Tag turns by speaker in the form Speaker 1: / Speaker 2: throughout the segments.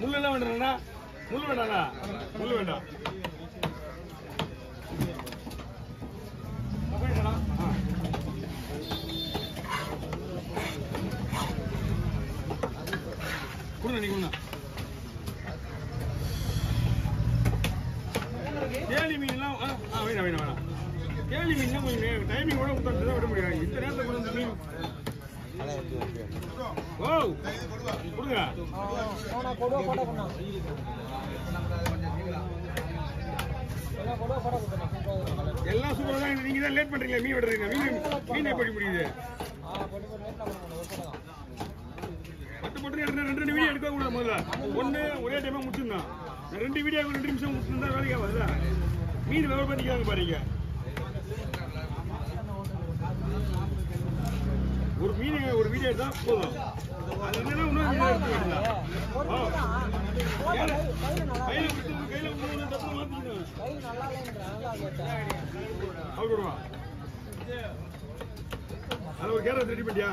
Speaker 1: முள்ளெல்லாம் வேண்டாண்ணா முள்ளு வேண்டாண்ணா முள்ளு வேண்டாம் கொடுங்க நீ கொடுங்க கேலி மீன்லாம் வேணாம் வேணாம் வேணாம் கேலி மீன்லாம் கொஞ்சம் டைமிங் கூட விட்டு தான் விட முடியாது இந்த நேரத்தில் கொண்டு வந்து மீன் ஓ கொடுங்க எல்லாம் சூப்பராக தான் நீங்க தான் லேட் பண்றீங்களா மீன் விடுறீங்க மீன் எப்படி முடியுது பட்டு ரெண்டு வீடியோ எடுக்க கூட முதல்ல ஒன்று ஒரே டைமா முடிச்சிருந்தான் ரெண்டு வீடியோ 2 நிமிஷம் முடிச்சிருந்தா வேலைக்கு ஆகுதுல மீன் விவரம் பண்ணிக்காங்க பாருங்க ஒரு மீன் ஒரு வீடியோ எடுத்தா போதும் அது என்னன்னா இன்னொரு வீடியோ எடுத்து கையில மூணு தப்பு மாத்திக்கணும் அவ்வளோவா அது ஒரு கேரட் ரெடி பண்ணியா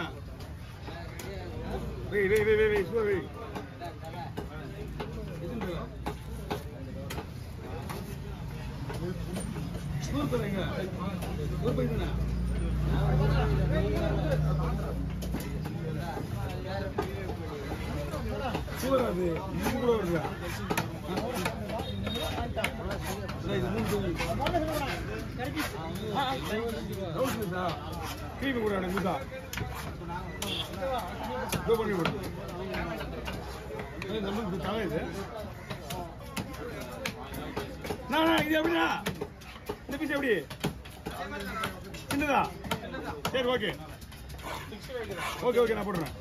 Speaker 1: வெய் வெய் வெய் வெய் சும்மா வெய் சூப்பர் எங்க ஒரு பைசா சூப்பர் அது இது கூட வருதா இது மூணு கூட முதா பண்ணி போட்டு நம்மளுக்கு தலை இது இது எப்படின்னா இந்த பீஸ் எப்படி சின்னதா சரி ஓகே ஓகே ஓகே நான் போடுறேன்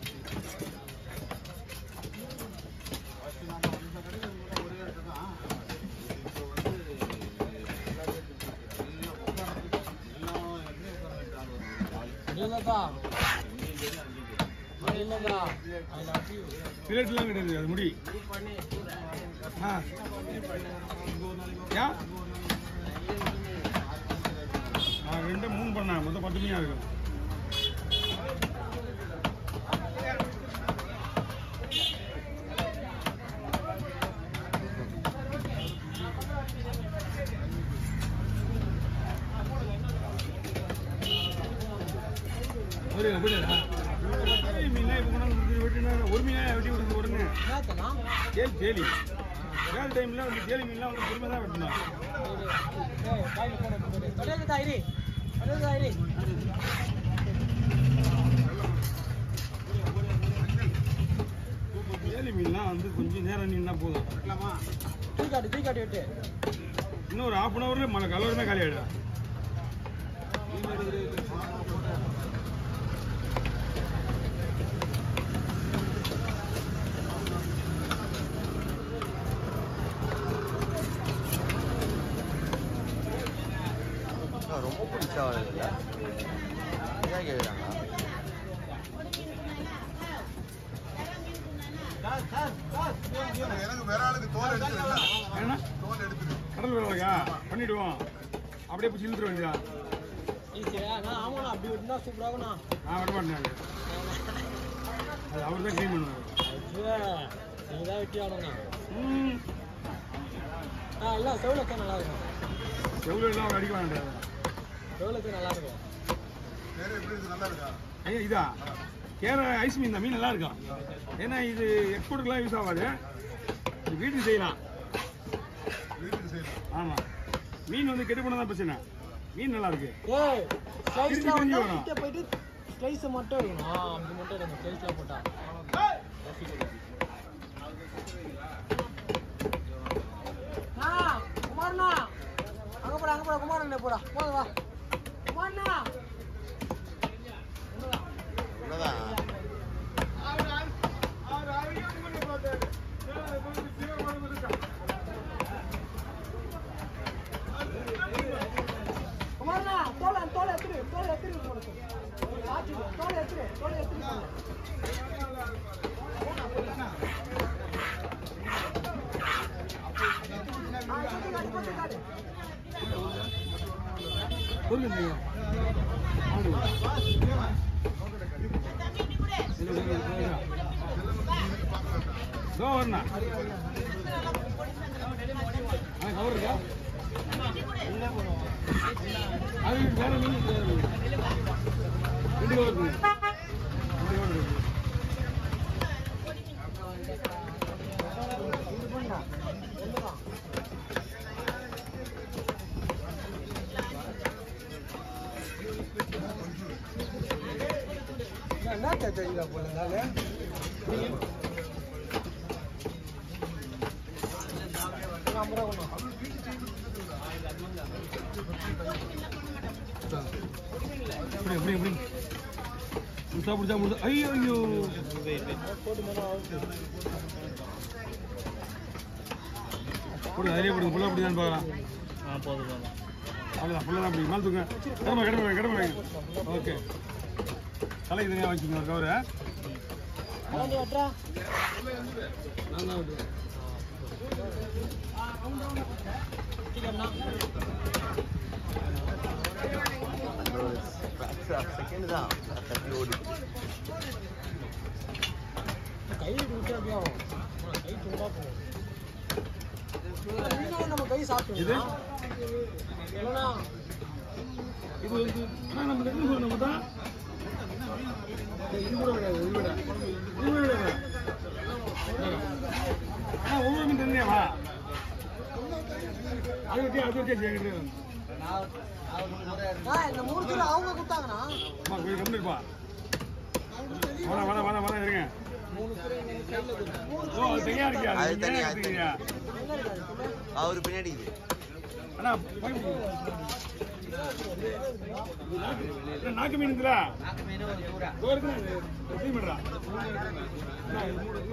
Speaker 1: பிளேட்லாம் கிடையாது அது முடி ரெண்டு 3 பண்ண மொத்தம் 10 மீனா இருக்கும் ஒரு மீனா வெட்டி விடுறது உடனே கேலி வேலை டைம்ல வந்து கேலி மீன்லாம் வந்து பொறுமை தான் வெட்டணும் கேலி மீன்லாம் வந்து கொஞ்சம் நேரம் நின்னா போதும் இன்னும் ஒரு 1/2 hourல மழை கலவரமே காலி ஆயிடும்
Speaker 2: ரொம்ப பிடிச்சா வருது ஏன் கேட்குறாங்க
Speaker 3: எனக்கு வேற ஆளுக்கு தோல் எடுத்துருக்கா
Speaker 1: கடல் வேலைக்கா பண்ணிடுவோம் அப்படியே போய் இழுத்துட்டு வேண்டியதா
Speaker 4: அப்படி விட்டுனா சூப்பராகண்ணா
Speaker 1: நான் விட மாட்டேன் அது அவர் தான் கிளீன் பண்ணுவார்
Speaker 4: நீங்க தான் வெட்டி ஆகணும்ண்ணா இல்லை செவ்வளோக்கு நல்லா இருக்கும்
Speaker 1: செவ்வளோ அவர் அடிக்க வேண்டாம்
Speaker 4: செவ்வளோக்கு நல்லா இருக்கும்
Speaker 3: வேற எப்படி இருக்கு நல்லா இருக்கா
Speaker 1: ஐயா இதா கேரள ஐஸ் மீன் தான் மீன் நல்லா இருக்கும் ஏன்னா இது எக்ஸ்போர்ட்டுக்குலாம் யூஸ் ஆகாது இது வீட்டுக்கு செய்யலாம்
Speaker 3: வீட்டுக்கு செய்யலாம்
Speaker 1: ஆமாம் மீன் வந்து கெட்டு போனால் தான் பிரச்சனை மீன் நல்லா இருக்கு
Speaker 4: போயிட்டு ஸ்லைஸ் மட்டும் இருக்கணும் அப்படி மட்டும் எடுக்கணும் ஸ்லைஸ்லாம் போட்டா குமார்ண்ணா அங்கே போடா குமாரண்ணே போடா போதும் வா குமார்ண்ணா குமார்ண்ணா தோலை எடுத்துரு தோலை எடுத்துரு
Speaker 1: சொல்லுங்க ஆடு வரண்ணா கவர் இருக்கா அது வேற மீன் 2 கவர் இருக்கு 2 கவர் இருக்கு
Speaker 4: என்ன தெரியுதா போலனால ஐயோ நிறைய போடுங்க ஃபுல்லாக அப்படி தான் பார்க்கலாம் அவ்வளோதான் ஃபுல்லாக தான் அப்படி மேலே தூங்க கிடமை ஓகே தலைக்கு தனியாக வச்சுக்கோங்க கவரை நான் தான் விட்டுருவேன்
Speaker 2: செகண்ட் தான் தட்டி ஓடி
Speaker 4: கை விட்டு கை சும்மா போகும் நம்ம கை சாப்பிட்டு
Speaker 1: இது இது வந்து நம்ம தெரிஞ்சு நம்ம தான் இது கூட கிடையாது இது விட ஒவ்வொரு மீன் தெரிஞ்சேவா அது வச்சு
Speaker 4: இந்த 3 கிலோ அவங்க கொடுத்தாங்கண்ணா
Speaker 1: கொஞ்சம் கம்மிப்பா வர இருங்க ஓ அது தனியா இருக்கியா
Speaker 2: அவரு பின்னாடி
Speaker 1: அண்ணா நாக்கு மீன் இருக்குல்ல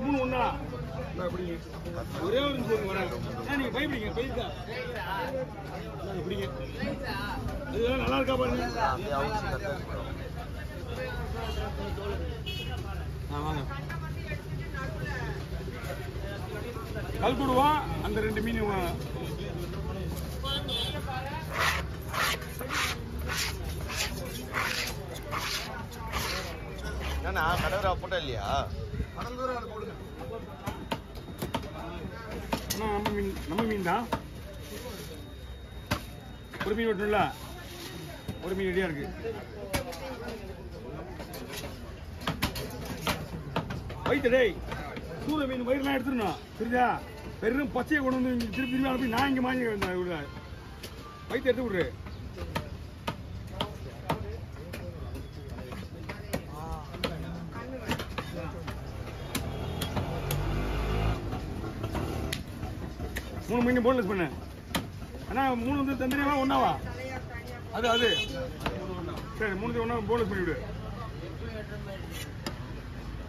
Speaker 1: மூணு ஒண்ணா ஒரே ஒரு நிமிஷம் வரேன் நீங்க பயப்படிங்க பைசா பிடிங்க இதெல்லாம் நல்லா இருக்கா பாருங்க வாங்க கல்குடுவா அந்த 2 மீன்
Speaker 2: என்னண்ணா கடவுரா போட்டா இல்லையா
Speaker 1: நம்ம மீன் தான் ஒரு மீன் வெட்டணும்ல ஒரு மீன் ரெடியா இருக்கு வயிற்றுடே சூட மீன் வயிறுலாம் எடுத்துடணும் சரிதா வெறும் பச்சையை கொண்டு வந்து திருப்பி அனுப்பி நான் இங்கே வாங்கி விட வயிற்று எடுத்து விட்ரு மூணு மீன் போன்லெஸ் பண்ணு அண்ணா 3 வந்து தந்தனியாவா ஒன்னாவா அது சரி 3 ஒன்றா போன்லெஸ் பண்ணிவிடு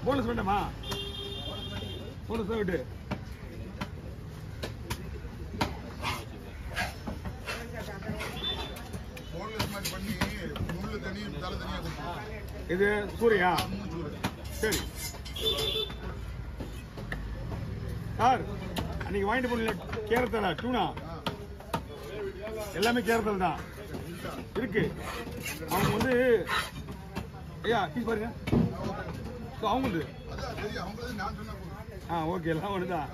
Speaker 1: போன்லெஸ் வேண்டாமா போன்லெஸ் தான் விட்டு இது சூரியா சரி சார் அன்னைக்கு வாங்கிட்டு போனீங்க கேரத்தல டூனா எல்லாமே கேரத்தல் தான் இருக்கு அவங்க வந்து ஐயா பீஸ் பாருங்க அவங்க ஓகே எல்லாம் ஒன்று தான்